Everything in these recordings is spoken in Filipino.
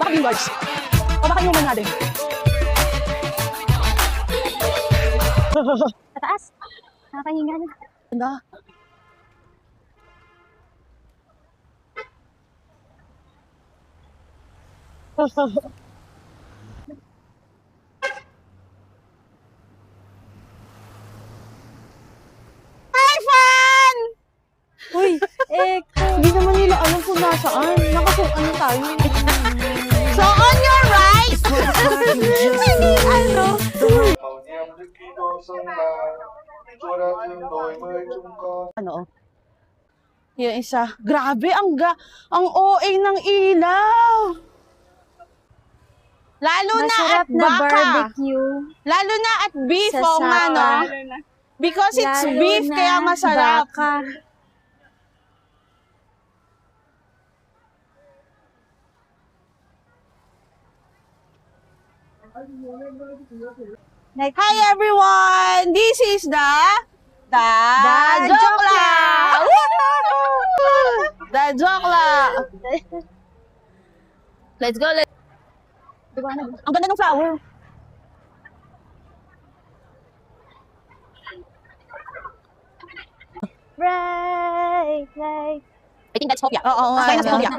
baka viewers. O baka human natin. Sa taas. Nakakahinga na. Ganda. Uy, Hindi naman nila alam kung nasaan. Ano tayo? so on your right. Ano? Ano? Yung isa. Grabe, ang OA ng ilaw. Lalo na Masarap at na baka. barbecue. Lalo na at beef, Sa o nga, no? sapa. Because it's Lalo beef, na kaya masarap. baka. Hi everyone! This is the Jokla! The Jokla! Let's go, Ang ganda ng flower. Bright light. I think that's Hopia. Oo, Kaya that's na. Hopia.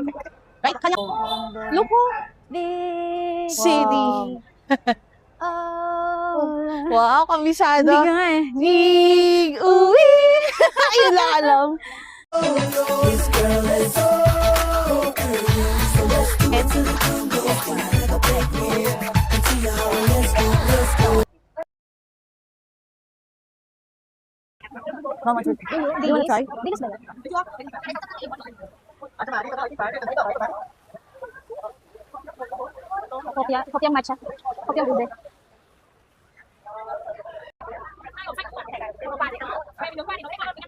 Right? Kanya. Look po. Big City. Oh. Wow, kabisado. Hindi ka nga eh. Big uwi. Yun lang alam. Mama, do you want to try? Bilis ba yan? Kopya matcha. Kopya ube.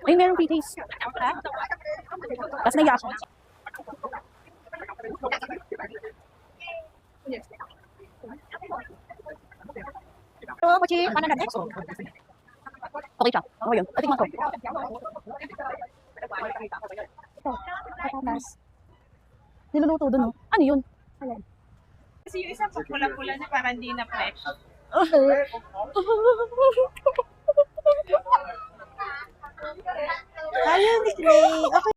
Ay, meron PTs. Tapos naiya ako. So, kuchi, paano natin? Okay siya. Okay yun. Patik mo to. Ito, patatas. Niluluto dun, no? Ano yun? Kasi yung isa pag pula-pula na parang hindi na fresh. Ayun, Ray. Okay.